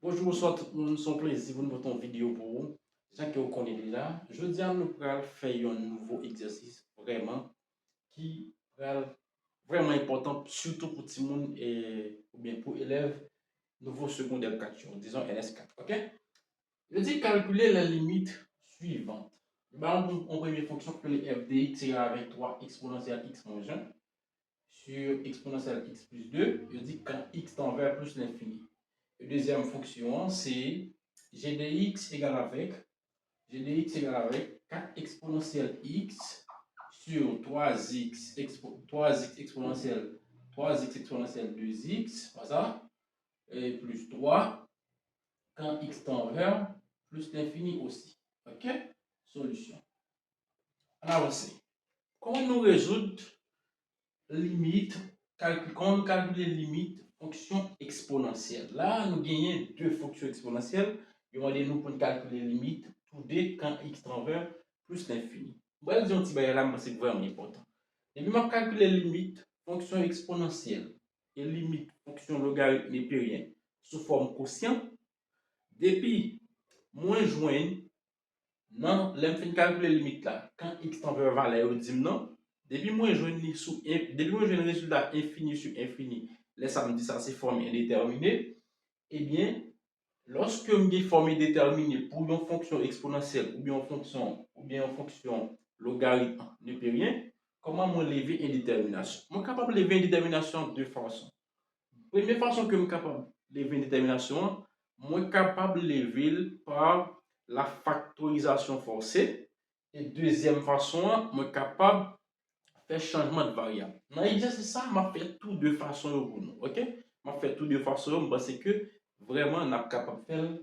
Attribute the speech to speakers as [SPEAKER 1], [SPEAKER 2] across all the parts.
[SPEAKER 1] Bonjour, bonsoir tout le monde, c'est un plaisir pour nous faire une vidéo pour vous. Gens que vous connaissez déjà, je dis à nous pour faire un nouveau exercice vraiment qui est vraiment important, surtout pour tout le monde et ou bien pour élèves nouveau secondaire 4, disons LS4. Ok? Je dis calculer la limite suivante. On première fonction que les f de x égale avec 3 exponentielle x moins 1 sur exponentielle x plus 2. Je dis quand x tend vers plus l'infini. La deuxième fonction, c'est g de x égale avec 4 exponentielle x sur 3x exponentielle 3x exponentielle 2x, voilà, et plus 3 quand x tend vers plus l'infini aussi. Ok? Solution. On avance. Comment nous résoudre limite, quand nous calculons limite fonction exponentielle. Là, nous gagnons deux fonctions exponentielles. Et on va nous pour calculer limite tout d quand x tend vers plus l'infini. Bon, disons que c'est vraiment important. Et puis, je calculer limite fonction exponentielle et limite fonction logarithme népérien sous forme quotient. Depuis, moins joindre, non, l'in calculer limite là, quand x tend vers valeur, on dit non. Depuis moi, je ne résultat infini sur infini, là, ça me dit ça, c'est forme indéterminée. Eh bien, lorsque je forme indéterminée pour une fonction exponentielle ou bien une fonction logarithme népérien, comment moi lever indétermination? Je suis capable de lever indétermination de deux façons. Première façon que je suis capable de lever indétermination, je suis capable de lever par la factorisation forcée. Et deuxième façon, je suis capable faire changement de variable. Dans l'exercice, ça m'a fait tout de façon pour nous. Ok? M'a fait tout de façon parce que vraiment, on est capable de faire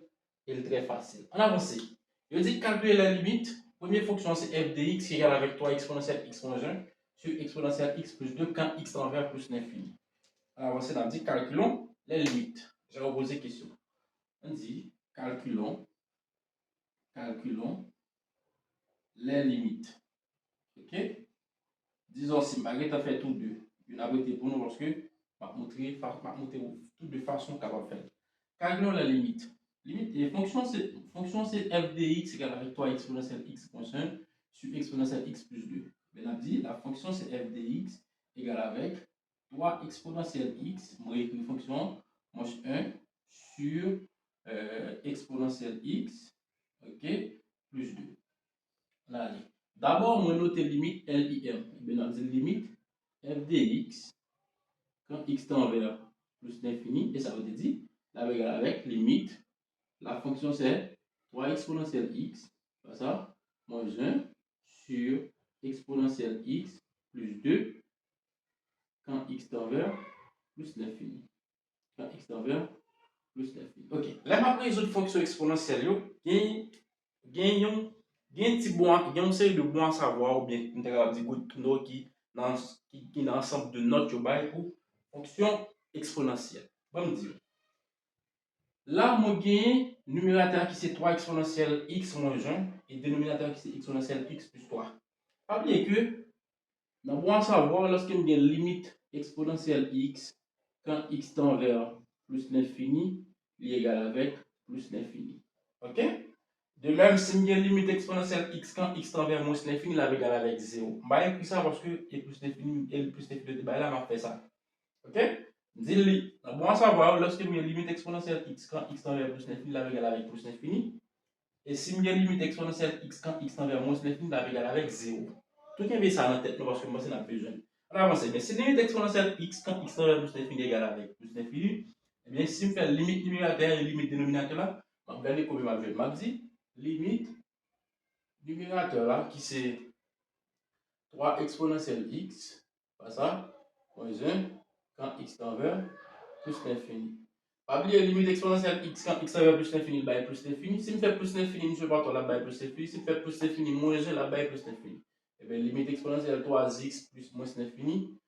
[SPEAKER 1] et très facile. On avance. Je dis calculer la limite. Première fonction, c'est f de x égale avec 3 exponentielle x moins 1 sur exponentielle x plus 2 quand x tend vers plus l'infini. On avance, on dit calculons les limites. Je vais vous poser une question. On dit calculons les limites. Ok? Disons si Marguerite a fait tout deux. Une abrité pour nous parce que je vais montrer tout de façon capable de faire. Calculons la limite. Limite et fonction c'est f de x égale avec 3 exponentielle x moins 1 sur exponentielle x plus 2. Mais on a dit la fonction c'est f de x égale avec 3 exponentielle x, moi écrit fonction moins 1 sur exponentielle x, ok, plus 2. Là, d'abord, moi noter limite LIM. Bien, on dit limite f de x quand x tend vers plus l'infini, et ça veut dire, là, regarde avec limite, la fonction c'est 3 exponentielle x, ça, moins 1 sur exponentielle x plus 2 quand x tend vers plus l'infini. Quand x tend vers plus l'infini. Ok, là, ma résoudre fonction exponentielle, il y a une série de bons à savoir, ou bien on va dire qui dans l'ensemble de notes pour fonction exponentielle. Bon, me dire. Là, moi, j'ai numérateur qui c'est 3 exponentielle x moins 1 et dénominateur qui c'est exponentielle x plus 3. Pas oublier que, dans bon à savoir, lorsque nous avons limite exponentielle x, quand x tend vers plus l'infini, il est égal avec plus l'infini. Ok? De même, si nous avons limite exponentielle x quand x tend vers moins l'infini, il est égal avec 0. Je vais écrire ça parce que et plus l'infini, là, on fait ça. Ok? Dis-le. Bon à savoir, lorsque nous avons limite exponentielle x quand x tend vers plus l'infini, il est égal avec plus l'infini. Et si nous avons limite exponentielle x quand x tend vers moins l'infini, il est égal avec 0. Tout le monde ça dans la tête, parce que moi, c'est la besoin. On va avancer. Mais si limite exponentielle x quand x tend vers plus l'infini est égal avec plus l'infini, eh bien, si nous faisons limite numérateur et limite dénominateur là, on va regarder comment je vais dire. Limite numérateur là, qui c'est 3 exponentielle x, pas ça, moins 1, quand x tend vers plus l'infini. Pas oublier limite exponentielle x quand x tend vers plus l'infini, il plus l'infini. Si je fais plus l'infini, je vais partir là, plus l'infini. Si je fais plus l'infini, moins 1, là, plus l'infini. Et bien, limite exponentielle 3x plus moins l'infini.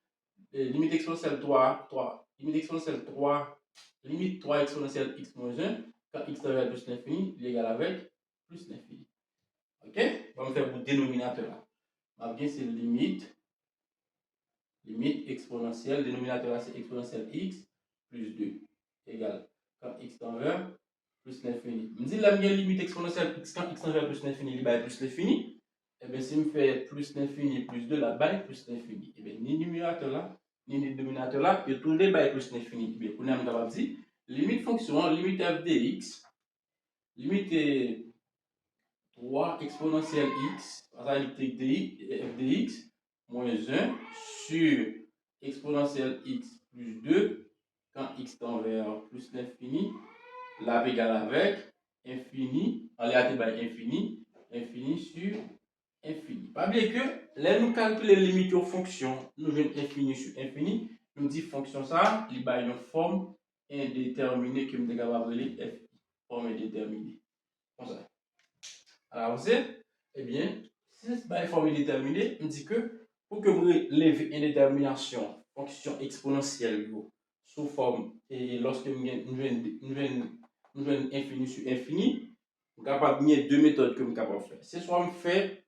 [SPEAKER 1] Limite exponentielle 3, limite exponentielle 3, limite 3 exponentielle x moins 1, quand x tend vers plus l'infini, il est égal avec plus l'infini. Ok? On va faire pour dénominateur là. Bien, c'est limite exponentielle, dénominateur c'est exponentielle x plus 2 égale quand x tend vers plus l'infini. Je dis la limite exponentielle x quand x tend vers plus l'infini, il va plus l'infini. Et bien, si je fais plus l'infini plus 2, là, bas plus l'infini. Et bien, ni numérateur là, ni dénominateur là, et tout les bas plus l'infini. Et bien, on est capable de dire, limite fonction, limite f de x, limite 3 exponentielle x, limite f de x, moins 1 sur exponentielle x plus 2, quand x tend vers plus l'infini, là égale avec infini, en réalité by infini, infini sur infini. Pas bien que, là nous calculer les limites aux fonctions, nous venons infini sur infini, nous dit fonction ça, il y a une forme indéterminée que nous sommes capables de f, forme indéterminée. Comme ça. Alors, eh bien, si c'est une forme indéterminée, on dit que pour que vous levez une indétermination fonction exponentielle sous forme, et lorsque nous venons infini sur infini, nous sommes capables de deux méthodes que nous sommes capables de faire. C'est soit on fait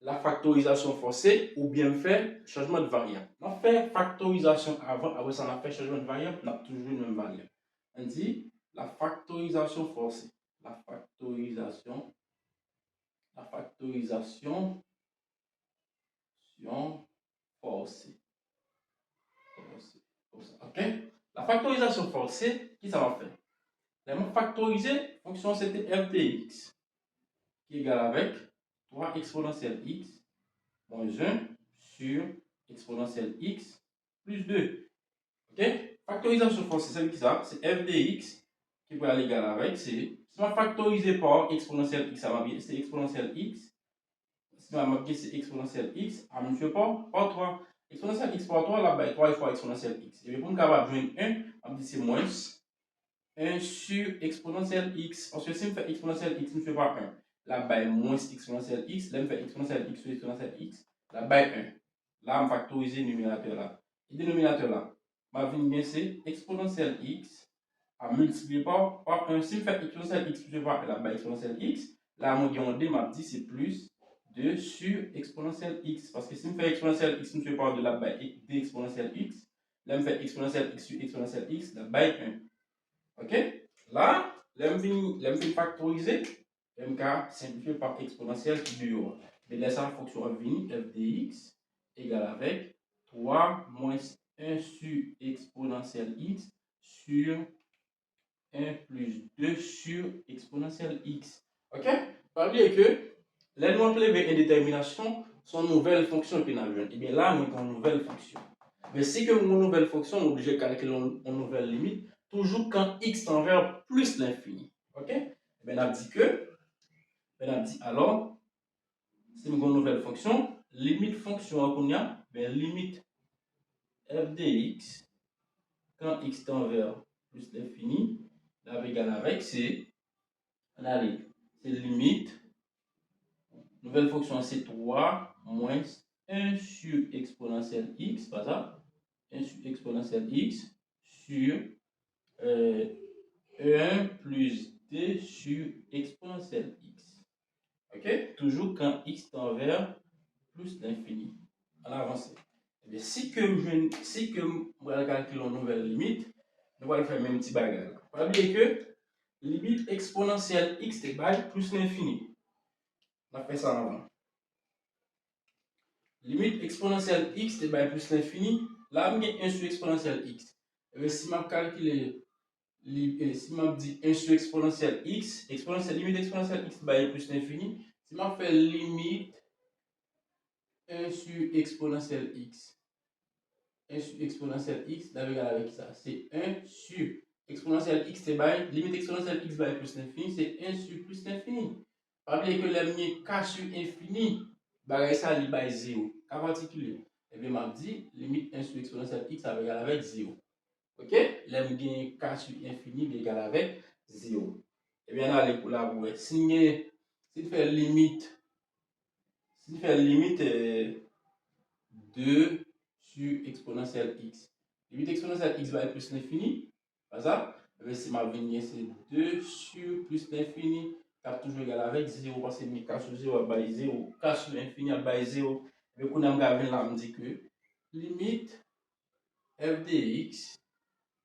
[SPEAKER 1] la factorisation forcée ou bien faire changement de variable. On fait factorisation avant, après ça on a fait changement de variable, on a toujours une même variable. On dit la factorisation forcée. La factorisation forcée. Ok? La factorisation forcée, qui ça va faire? Là, on factoriser, fonction c'était f de x, qui est égal avec 3 exponentielle x moins 1 sur exponentielle x plus 2. Ok? Factorisation forcée, c'est qui ça? C'est f de x qui va aller égal avec, si on factoriser par exponentielle x, ça va bien, c'est exponentielle x. Si on va marquer c'est exponentielle x, à monsieur par 3. Exponentielle x par 3, là, bah, 3 fois exponentielle x. Et pour nous capable de joindre 1, on dit c'est moins 1 sur exponentielle x. Parce que si on fait exponentielle x, on ne fait pas 1. Là, bah, moins exponentielle x. Là, on fait exponentielle x sur exponentielle x. Là, bah, 1. Là, on factorise le numérateur là. Et le dénominateur là, ma vie, c'est exponentielle x à multiplier par 1. Si on fait exponentielle x, on ne fait pas 1. Là, bah, exponentielle x. Là, mon D, m'a dit c'est plus 2 sur exponentielle x. Parce que si on fait exponentielle x, on ne fait pas de la bah, d exponentielle x. Là, on fait exponentielle x sur exponentielle x. Là, bah, 1. Ok? Là, l'm factoriser, mk simplifié par exponentielle qui est dehors. Mais laisse la fonction infinie, f de x égale avec 3 moins 1 sur exponentielle x sur 1 plus 2 sur exponentielle x. Ok? Pas oublier que les nous appelons indétermination sont nouvelles fonctions que nous avons. Et bien là, nous avons une nouvelle fonction. Mais si que mon nouvelle fonction, on est obligé de calculer une nouvelle limite, toujours quand x tend vers plus l'infini. Ok? Ben, on a dit que, ben, on a dit alors, si nous avons une nouvelle fonction, limite fonction qu'on a, ben, limite f de x, quand x tend vers plus l'infini, là, égal avec, c'est, on a c'est limite, nouvelle fonction, c'est 3 moins 1 sur exponentielle x, pas ça, 1 sur exponentielle x sur 1 plus 2 sur exponentielle x. Ok? Toujours quand x tend vers plus l'infini. On avance. Eh bien, si que je vais calculer une nouvelle limite, nous allons faire le même petit bagage. Pas oublier que limite exponentielle x égale plus l'infini. On a fait ça en avant. Limite exponentielle x égale plus l'infini. Là, on a 1 sur exponentielle x. Et bien, si je calcule si je dis 1 sur exponentielle x, limite exponentielle x plus l'infini, si je fais limite 1 sur exponentielle x, 1 sur exponentielle x, là, égal avec ça, c'est 1 sur exponentielle x, c'est limite exponentielle x plus l'infini, c'est 1 sur plus l'infini. Pas oublier que le k sur infini, ça, il bail 0. Cas particulier. Et bien, je dis limite 1 sur exponentielle x, ça égal avec 0. Ok? L'aime bien k sur infini égal avec 0. Et bien, là, pour la bouée. Si tu fais limite 2 sur exponentielle x, limite exponentielle x va être plus l'infini, pas ça? Si ma ligne c'est 2 sur plus l'infini, qui est toujours égal avec 0, parce que k sur 0 va 0, k sur l'infini va 0. Et puis, on a dit que limite f de x,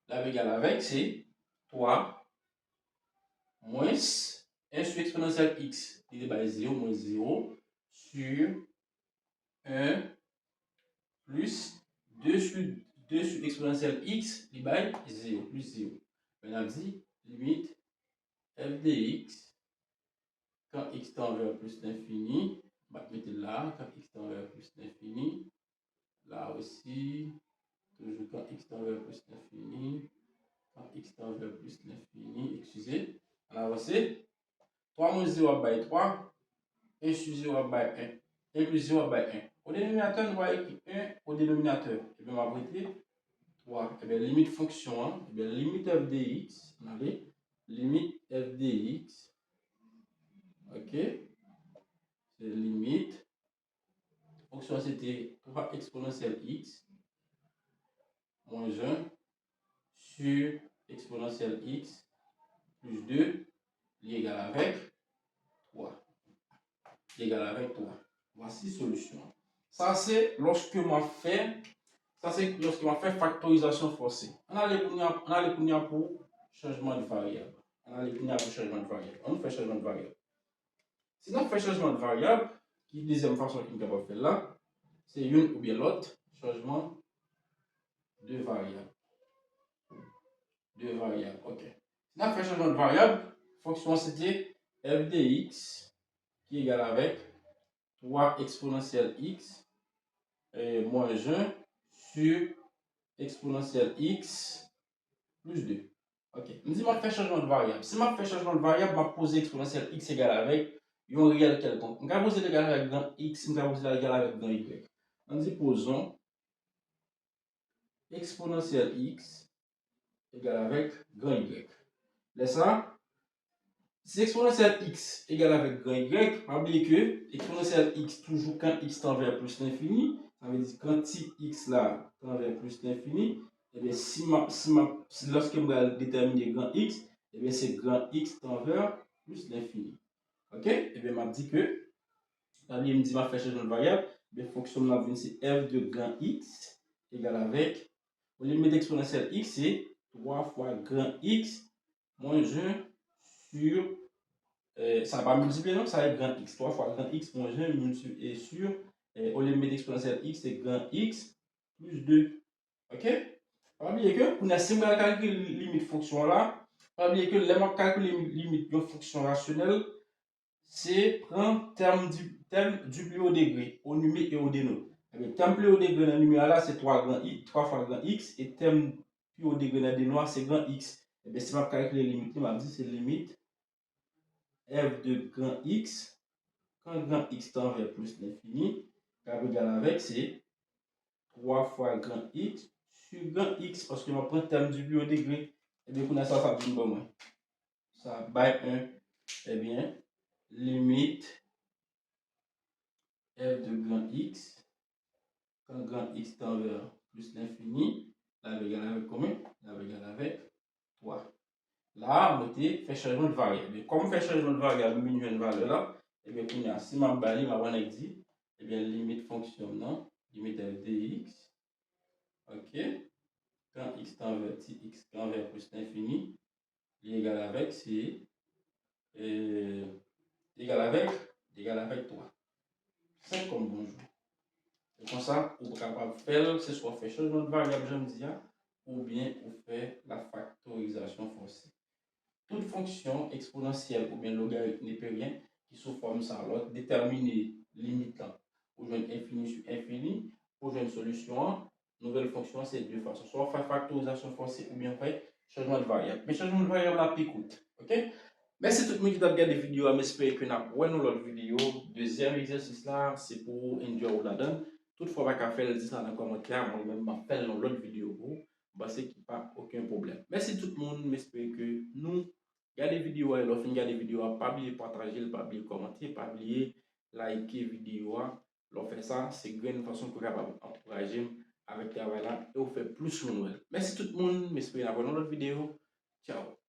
[SPEAKER 1] là, égal avec, c'est 3 moins 1 sur exponentielle x, il est 0 moins 0 sur 1 plus 2 sur exponentielle x, il est 0 plus 0. On a dit limite f de x quand x tend vers plus l'infini, on va mettre là, quand x tend vers plus l'infini, là aussi, toujours quand x tend vers plus l'infini, quand x tend vers plus l'infini, excusez, on avance. 3 moins 0 by 3, 1 sur 0 by 1, 1 plus 0 by 1. Au dénominateur, nous voyons 1 au dénominateur. Et bien, on va prêter 3. Et bien, limite fonction, hein? Et bien, limite f de x, on avait limite f de x, ok, c'est limite, fonction c'était 3 exponentielle x, moins 1 sur exponentielle x, plus 2, égal avec 3. Égal avec 3. Voici solution. Ça, c'est lorsque on fait factorisation forcée. On a les pour changement de variable. On fait changement de variable. Si on fait changement de variable, qui est la deuxième façon qu'on peut faire là, c'est une ou bien l'autre, changement de variable. Ok. Si on fait changement de variable, fonction c'était f de x qui est égal avec 3 exponentielle x moins 1 sur exponentielle x plus 2. Ok. Nous disons que je fais changement de variable. Si je fais changement de variable, je vais poser exponentielle x égale avec un réel quelconque. Je vais poser l'égal avec grand x, je vais poser l'égal avec grand y. On dit posons exponentielle x égale avec grand y. Laisse ça. Si exponentielle x égale avec grand y, pas oublier que exponentielle x toujours quand x tend vers plus l'infini, ça veut dire quand x là tend vers plus l'infini, et bien lorsque je vais déterminer grand x, et bien c'est grand x tend vers plus l'infini. Ok? Et bien m'a dit que, il me dit ma fait changement de variable, bien fonction de la c'est f de grand x égale avec, au lieu de mettre exponentielle x, c'est 3 fois grand x moins 1 sur ça va pas multiplier, non, ça va être grand x. 3 fois grand x moins 1 et sur, au lieu de mettre exponentielle x, c'est grand x plus 2. Ok? Pas oublier que, pour si on calculer limite fonction là, pas oublier que les calculer limite de fonction rationnelle, c'est prendre terme du plus haut degré, au numé et au dénom. Le terme plus haut degré dans le numéraire là, c'est 3 fois grand x, et terme plus haut degré dans le dénom, c'est grand x. Et bien, si on calculer limite, on va dire c'est limite f de grand x, quand grand x tend vers plus l'infini, égal avec, c'est 3 fois grand x sur grand x, parce que je prends le terme du plus haut degré. Et bien, ça, ça donne pas moins. Ça, by 1, eh bien, limite f de grand x, quand grand x tend vers plus l'infini, là, égal avec combien? Là, égal avec 3. Là, on fait changement de variable. Et comme on fait changement de variable, on a une valeur là, et bien, si je vais je dit, et bien, limite fonction, non? Limite f de x, ok? Quand x tend vers x tend vers plus l'infini, égal avec, c'est égal avec 3. C'est comme bonjour. Et comme ça, vous êtes capable de faire, ce soit faire changement de variable, je me dis, ou bien vous faire la factorisation forcée. Toute fonction exponentielle ou bien logarithme n'est rien qui sous forme ça. Alors, déterminer limite là, pour jouer infini sur infini, pour jouer une solution, nouvelle fonction, c'est deux façons. Soit faire factorisation forcée ou bien faire changement de variable. Mais changement de variable, là, écoute. Ok? Merci tout le monde qui a regardé la vidéo. J'espère que vous avez l'autre vidéo. Deuxième exercice là, c'est pour enjoy ou la donne. Toutefois, pas faire le dire dans les commentaires. Moi-même, je faire dans l'autre vidéo pour. C'est qu'il n'y a pas aucun problème. Merci tout le monde. J'espère que nous. Regardez la vidéo, et l'offre, regardez la vidéo, pas oublier de partager, pas oublier de commenter, pas oublier de liker la vidéo. L'offre ça, c'est une façon que vous capable d'encourager avec le travail là et vous faire plus de nouvelles. Merci tout le monde, j'espère que vous avez une autre vidéo. Ciao.